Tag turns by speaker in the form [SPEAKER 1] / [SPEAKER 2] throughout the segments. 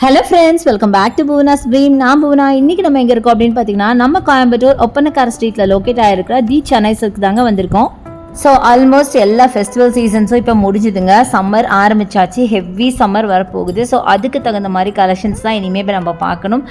[SPEAKER 1] Hello friends, welcome back to Bhuvana's dream. நான் புவனா. இன்னைக்கு நம்ம எங்கே இருக்கோம் அப்படின்னு பார்த்தீங்கன்னா, நம்ம கோயம்புத்தூர் ஒப்பனக்கார ஸ்ட்ரீட்டில் லொக்கேட் ஆகிருக்கிற தி சென்னை சில்க் தாங்க வந்திருக்கோம். ஸோ ஆல்மோஸ்ட் எல்லா ஃபெஸ்டிவல் சீசன்ஸும் இப்போ முடிஞ்சுதுங்க. சம்மர் ஆரம்பிச்சாச்சு, ஹெவி சம்மர் வரப்போகுது. ஸோ அதுக்கு தகுந்த மாதிரி கலெக்ஷன்ஸ் தான் இனிமேல் நம்ம பார்க்கணும்.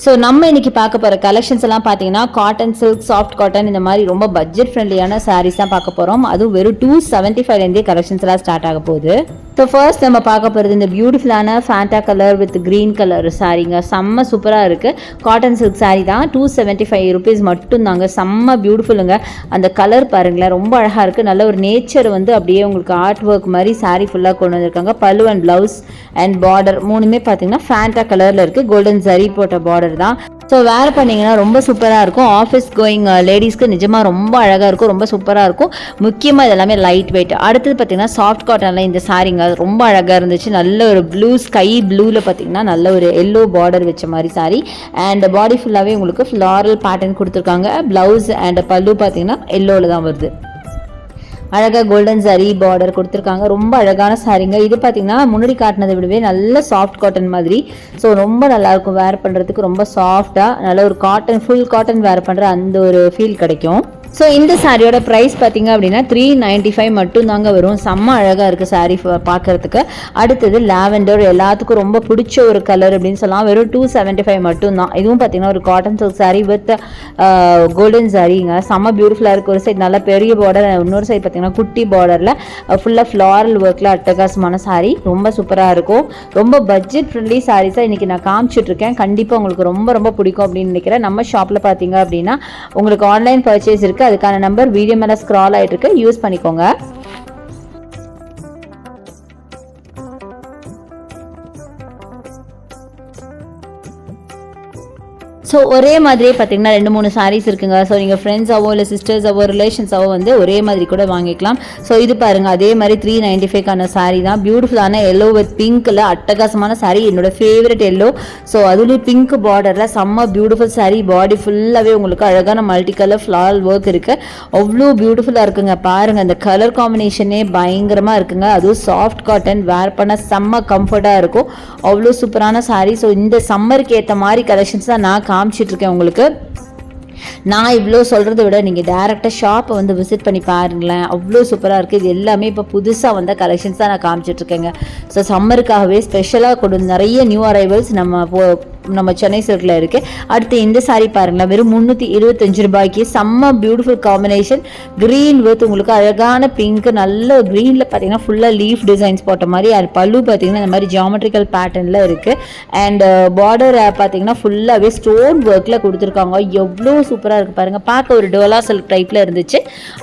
[SPEAKER 1] ஸோ நம்ம இன்னைக்கு பார்க்க போகிற கலெக்ஷன்ஸ் எல்லாம் பார்த்தீங்கன்னா காட்டன் சில்க், சாஃப்ட் காட்டன், இந்த மாதிரி ரொம்ப பட்ஜெட் ஃப்ரெண்ட்லியான சாரீஸ் தான் பார்க்க போகிறோம். அதுவும் வெறும் 275 கலெக்ஷன்ஸ் எல்லாம் ஸ்டார்ட் ஆக போகுது. ஸோ ஃபர்ஸ்ட் நம்ம பார்க்க போகிறது இந்த பியூட்டிஃபுல்லான Fanta colour with green colour சாரீங்க. செம்ம சூப்பராக இருக்குது. காட்டன் சில்க் சாரீ தான். 275 ருபீஸ் மட்டும்தாங்க. செம்ம பியூட்டிஃபுல்லுங்க. அந்த கலர் பாருங்களேன், ரொம்ப அழகாக இருக்குது. நல்ல ஒரு நேச்சர் வந்து அப்படியே உங்களுக்கு ஆர்ட் ஒர்க் மாதிரி சாரீ ஃபுல்லாக கொண்டு வந்திருக்காங்க. பல்லு அண்ட் ப்ளவுஸ் அண்ட் பார்டர் மூணுமே பார்த்தீங்கன்னா ஃபேண்டா கலரில் இருக்குது. கோல்டன் ஜரி போட்ட பார்டர் தான். ஸோ வேர் பண்ணிங்கன்னா ரொம்ப சூப்பராக இருக்கும். ஆஃபீஸ் கோயிங் லேடிஸ்க்கு நிஜமாக ரொம்ப அழகாக இருக்கும், ரொம்ப சூப்பராக இருக்கும். முக்கியமாக இது எல்லாமே லைட் வெயிட். அடுத்தது பார்த்தீங்கன்னா சாஃப்ட் காட்டனில் இந்த சாரீங்க ரொம்ப அழகாக இருந்துச்சு. நல்ல ஒரு ப்ளூ, ஸ்கை ப்ளூவில் பார்த்தீங்கன்னா நல்ல ஒரு எல்லோ பார்டர் வச்ச மாதிரி சாரீ. அண்ட் பாடி ஃபுல்லாகவே உங்களுக்கு ஃப்ளாரல் பேட்டர்ன் கொடுத்துருக்காங்க. ப்ளவுஸ் அண்ட் பல்லு பார்த்தீங்கன்னா எல்லோவில் தான் வருது. அழகாக கோல்டன் ஜரி பார்டர் கொடுத்துருக்காங்க. ரொம்ப அழகான சாரீங்க. இது பார்த்தீங்கன்னா முன்னாடி காட்டினதை விடவே நல்ல சாஃப்ட் காட்டன் மாதிரி. ஸோ ரொம்ப நல்லாயிருக்கும் வேர் பண்ணுறதுக்கு. ரொம்ப சாஃப்டாக நல்ல ஒரு காட்டன், ஃபுல் காட்டன் வேர் பண்ணுற அந்த ஒரு ஃபீல் கிடைக்கும். ஸோ இந்த சாரியோட ப்ரைஸ் பார்த்தீங்க அப்படின்னா 395 மட்டும் தாங்க வரும். செம்ம அழகாக இருக்குது சாரீ பார்க்குறதுக்கு. அடுத்தது லாவெண்டர், எல்லாத்துக்கும் ரொம்ப பிடிச்ச ஒரு கலர் அப்படின்னு சொல்லலாம். வெறும் 275 மட்டும்தான். இதுவும் பார்த்தீங்கன்னா ஒரு cotton silk sari with golden சாரீங்க. செம்ம பியூட்டிஃபுல்லாக இருக்குது. ஒரு சைட் நல்ல பெரிய பார்டர், இன்னொரு சைட் பார்த்தீங்கன்னா குட்டி பார்டரில் ஃபுல்லாக ஃப்ளாரல் ஒர்க்கில் அட்டகாசமான சாரீ. ரொம்ப சூப்பராக இருக்கும். ரொம்ப பட்ஜெட் ஃப்ரெண்ட்லி சாரீஸாக இன்றைக்கி நான் காமிச்சிட்ருக்கேன். கண்டிப்பாக உங்களுக்கு ரொம்ப ரொம்ப பிடிக்கும் அப்படின்னு நினைக்கிறேன். நம்ம ஷாப்பில் பார்த்தீங்க அப்படின்னா உங்களுக்கு ஆன்லைன் பர்ச்சேஸ் இருக்குது. அதுக்கான நம்பர் வீடியோ மேல ஸ்க்ரால் ஆயிட்டு இருக்கு, யூஸ் பண்ணிக்கோங்க. ஸோ ஒரே மாதிரியே பார்த்தீங்கன்னா 2-3 சாரீஸ் இருக்குங்க. ஸோ நீங்கள் ஃப்ரெண்ட்ஸாவோ இல்லை சிஸ்டர்ஸாவோ ரிலேஷன்ஸாவோ வந்து ஒரே மாதிரி கூட வாங்கிக்கலாம். ஸோ இது பாருங்கள், அதே மாதிரி 395க்கான சாரீ தான். பியூட்டிஃபுல்லான எல்லோ வித் பிங்க்கில் அட்டகாசமான சாரீ, என்னோட ஃபேவரட் எல்லோ. ஸோ அதுலேயும் பிங்க் பார்டரில் செம்ம பியூட்டிஃபுல் சாரீ. பாடி ஃபுல்லாகவே உங்களுக்கு அழகான மல்டி கலர் ஃப்ளாரல் ஒர்க் இருக்குது. அவ்வளோ பியூட்டிஃபுல்லாக இருக்குங்க. பாருங்கள், அந்த கலர் காம்பினேஷனே பயங்கரமாக இருக்குங்க. அதுவும் சாஃப்ட் காட்டன், வேர் பண்ண செம்ம கம்ஃபர்ட்டாக இருக்கும். அவ்வளோ சூப்பரான சாரீ. ஸோ இந்த சம்மருக்கு ஏற்ற மாதிரி கலெக்ஷன்ஸ் தான் நான் காமிச்சிட்டு இருக்கேன் உங்களுக்கு. நான் இவ்வளோ சொல்கிறத விட நீங்கள் டேரெக்டாக ஷாப்பை வந்து விசிட் பண்ணி பாருங்களேன். அவ்வளோ சூப்பராக இருக்குது. இது எல்லாமே இப்போ புதுசாக வந்த கலெக்ஷன்ஸ் தான் நான் காமிச்சிட்ருக்கேங்க. ஸோ சம்மருக்காகவே ஸ்பெஷலாக கொண்டு நிறைய நியூ அரைவல்ஸ் நம்ம சென்னை சில்கில் இருக்குது. அடுத்து இந்த சாரீ பாருங்களேன், வெறும் 325 ரூபாய்க்கு. செம்ம பியூட்டிஃபுல் காம்பினேஷன். க்ரீன் வித் உங்களுக்கு அழகான பிங்க், நல்ல க்ரீனில் பார்த்தீங்கன்னா ஃபுல்லாக லீஃப் டிசைன்ஸ் போட்ட மாதிரி. அது பல்லு பார்த்தீங்கன்னா இந்த மாதிரி ஜியாமெட்ரிக்கல் பேட்டர்னில் இருக்குது. அண்ட் பார்டர் பார்த்தீங்கன்னா ஃபுல்லாகவே ஸ்டோன் ஒர்க்கில் கொடுத்துருக்காங்க. எவ்வளோ சூப்பராக இருக்குது பாருங்கள். பார்க்க ஒரு டோலா சில்க் டைப்பில் இருந்துச்சு.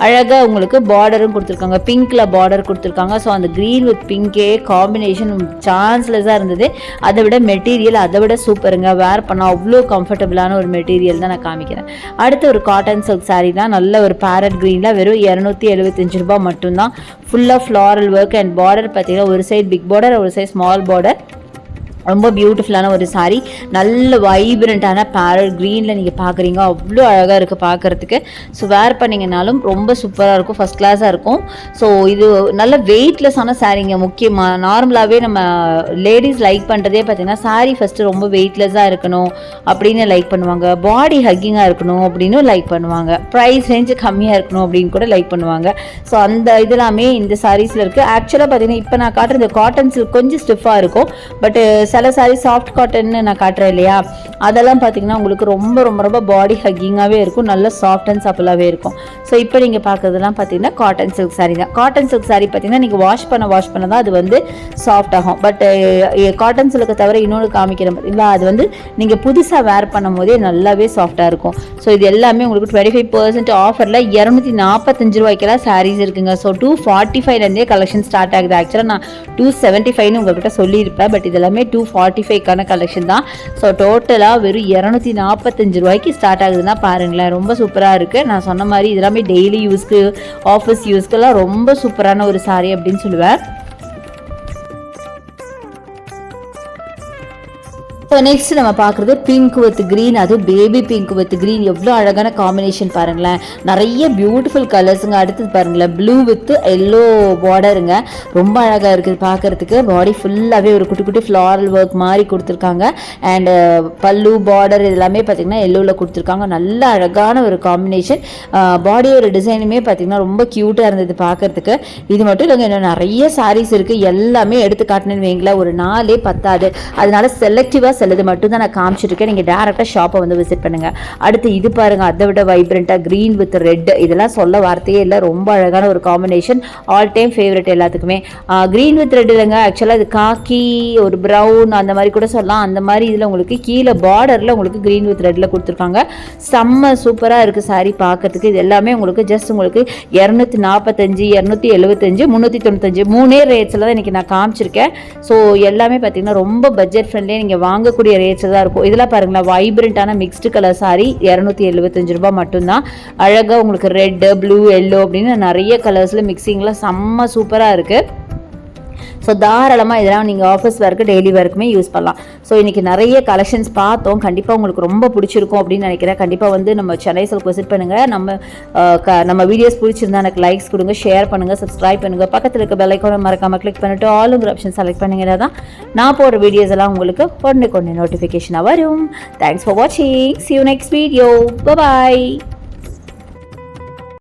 [SPEAKER 1] அழகாக உங்களுக்கு பார்டரும் கொடுத்துருக்காங்க. பிங்க்கில் பார்டர் கொடுத்துருக்காங்க. ஸோ அந்த க்ரீன் வித் பிங்கே காம்பினேஷன் சான்ஸ்லெஸ்ஸாக இருந்தது. அதை விட மெட்டீரியல் அதை விட சூப்பர். வேர் பண்ண அவ்வளோ கம்ஃபர்டபுளான ஒரு மெட்டீரியல் தான் நான் காமிக்கிறேன். அடுத்து ஒரு காட்டன் சில்க் சாரீ தான். நல்ல ஒரு பேரட் கிரீனில் வெறும் 275 ரூபாய் மட்டும்தான். ஃபுல்லாக ஃப்ளாரல் ஒர்க் அண்ட் பார்டர் பார்த்தீங்கன்னா ஒரு சைட் பிக் பார்டர், ஒரு சைட் ஸ்மால் பார்டர். ரொம்ப பியூட்டிஃபுல்லான ஒரு சாரீ. நல்ல வைப்ரண்ட்டான பேரட் க்ரீனில் நீங்கள் பார்க்குறீங்க. அவ்வளோ அழகாக இருக்குது பார்க்குறதுக்கு. ஸோ வேர் பண்ணிங்கனாலும் ரொம்ப சூப்பராக இருக்கும், ஃபஸ்ட் கிளாஸாக இருக்கும். ஸோ இது நல்ல வெயிட்லெஸ்ஸான சாரீங்க. முக்கியமாக நார்மலாகவே நம்ம லேடிஸ் லைக் பண்ணுறதே பார்த்தீங்கன்னா சாரீ ஃபஸ்ட்டு ரொம்ப வெயிட்லெஸ்ஸாக இருக்கணும் அப்படின்னு லைக் பண்ணுவாங்க. பாடி ஹக்கிங்காக இருக்கணும் அப்படின்னு லைக் பண்ணுவாங்க. ப்ரைஸ் ரேஞ்சு கம்மியாக இருக்கணும் அப்படின்னு கூட லைக் பண்ணுவாங்க. ஸோ அந்த இதெல்லாமே இந்த சாரீஸில் இருக்குது. ஆக்சுவலாக பார்த்தீங்கன்னா இப்போ நான் காட்டுற இந்த காட்டன் சில்க் கொஞ்சம் ஸ்டிஃபாக இருக்கும். பட் சில சாரீ சாஃப்ட் காட்டன்னு நான் காட்டுறேன் இல்லையா, அதெல்லாம் பார்த்தீங்கன்னா உங்களுக்கு ரொம்ப ரொம்ப ரொம்ப பாடி ஹக்கிங்காகவே இருக்கும். நல்ல சாஃப்ட் அண்ட் சப்பலாகவே இருக்கும். ஸோ இப்போ நீங்கள் பார்க்குறதுலாம் பார்த்தீங்கன்னா காட்டன் சில்க் சாரீ தான். காட்டன் சில்க் சாரீ பார்த்தீங்கன்னா நீங்கள் வாஷ் பண்ண தான் அது வந்து சாஃப்ட் ஆகும். பட் காட்டன் சில்கை தவிர இன்னொன்று காமிக்கிறேன் பார்த்தீங்களா, அது வந்து நீங்கள் புதுசாக வேர் பண்ணும் போதே நல்லாவே சாஃப்டாக இருக்கும். ஸோ இது எல்லாமே உங்களுக்கு 25% ஆஃபரில் 245 ரூபாய்க்கெல்லாம் சாரீஸ் இருக்குங்க. ஸோ 245லேருந்தே கலெக்ஷன் ஸ்டார்ட் ஆகுது. ஆக்சுவலாக நான் 275ன்னு உங்கள்கிட்ட சொல்லியிருப்பேன். பட் இதெல்லாமே 245க்கான கலெக்ஷன் தான். ஸோ டோட்டலாக வெறும் 245 ரூபாய்க்கு ஸ்டார்ட் ஆகுதுன்னா பாருங்களேன். ரொம்ப சூப்பராக இருக்குது. நான் சொன்ன மாதிரி இதெல்லாமே டெய்லி யூஸ்க்கு, ஆஃபீஸ் யூஸ்க்கெல்லாம் ரொம்ப சூப்பரான ஒரு சாரீ அப்படின்னு சொல்லுவேன். ஸோ நெக்ஸ்ட் நம்ம பார்க்குறது பிங்க் வித் க்ரீன், அது பேபி பிங்க் வித் க்ரீன். எவ்வளோ அழகான காம்பினேஷன் பாருங்களேன், நிறைய பியூட்டிஃபுல் கலர்ஸுங்க. அடுத்தது பாருங்களேன், ப்ளூ வித் எல்லோ பார்டருங்க, ரொம்ப அழகாக இருக்குது பார்க்குறதுக்கு. பாடி ஃபுல்லாகவே ஒரு குட்டி குட்டி ஃப்ளாரல் ஒர்க் மாதிரி கொடுத்துருக்காங்க. அண்டு பல்லு பார்டர் எல்லாமே பார்த்திங்கன்னா எல்லோவில் கொடுத்துருக்காங்க. நல்ல அழகான ஒரு காம்பினேஷன். பாடியோட டிசைனுமே பார்த்திங்கன்னா ரொம்ப க்யூட்டாக இருந்தது பார்க்குறதுக்கு. இது மட்டும் இல்லைங்க, இன்னும் நிறைய சாரீஸ் இருக்குது. எல்லாமே எடுத்து காட்டினு வைங்களேன், ஒரு நாளே பத்தாது. அதனால செலக்டிவாக சிலது மட்டும் தான் நான் காமிச்சிருக்கேன். நீங்கள் டேரெக்டாக ஷாப்பை வந்து விசிட் பண்ணுங்கள். அடுத்து இது பாருங்கள், அதை விட வைப்ரண்ட்டாக க்ரீன் வித் ரெட், இதெல்லாம் சொல்ல வார்த்தையே இல்லை, ரொம்ப அழகான ஒரு காம்பினேஷன். ஆல் டைம் ஃபேவரட் எல்லாத்துக்குமே. க்ரீன் வித் ரெட் இல்லைங்க, ஆக்சுவலாக இது காக்கி ஒரு ப்ரௌன் அந்த மாதிரி கூட சொல்லலாம். அந்த மாதிரி இதில் உங்களுக்கு கீழே பார்டரில் உங்களுக்கு க்ரீன் வித் ரெட்டில் கொடுத்துருக்காங்க. செம்ம சூப்பராக இருக்குது சாரீ பார்க்கறதுக்கு. இது எல்லாமே உங்களுக்கு ஜஸ்ட் உங்களுக்கு 245, 275, 395 மூணே ரேட்ஸில் தான் இன்றைக்கி நான் காமிச்சிருக்கேன். ஸோ எல்லாமே பார்த்திங்கன்னா ரொம்ப பட்ஜெட் ஃப்ரெண்ட்லியாக நீங்கள் வாங்கக்கூடிய ரேட்ஸ் தான் இருக்கும். இதெல்லாம் பாருங்களேன், வைப்ரண்ட்டான மிக்ஸ்டு கலர் சாரி 275 ரூபாய் மட்டும்தான். அழகாக உங்களுக்கு ரெட், ப்ளூ, எல்லோ அப்படின்னு நிறைய கலர்ஸில் மிக்சிங்கில் செம்ம சூப்பராக இருக்குது. ஸோ தாராளமாக இதெல்லாம் நீங்கள் ஆஃபீஸ் ஒர்க்கு டெய்லி ஒர்க்குமே யூஸ் பண்ணலாம். ஸோ இன்றைக்கி நிறைய கலெக்ஷன்ஸ் பார்த்தோம். கண்டிப்பாக உங்களுக்கு ரொம்ப பிடிச்சிருக்கும் அப்படின்னு நினைக்கிறேன். கண்டிப்பாக வந்து நம்ம சென்னை சில்க் விசிட் பண்ணுங்கள். நம்ம வீடியோஸ் பிடிச்சிருந்தா எனக்கு லைக்ஸ் கொடுங்க, ஷேர் பண்ணுங்கள், சப்ஸ்கிரைப் பண்ணுங்கள். பக்கத்தில் இருக்க பெல் ஐக்கானை மறக்காமல் கிளிக் பண்ணிவிட்டு ஆளுங்கிற ஆப்ஷன் செலக்ட் பண்ணிங்கன்னா தான் நான் போடுற வீடியோஸ் எல்லாம் உங்களுக்கு கொண்டு நோட்டிஃபிகேஷனாக வரும். தேங்க்ஸ் ஃபார் வாட்சிங். See you next video. Bye bye.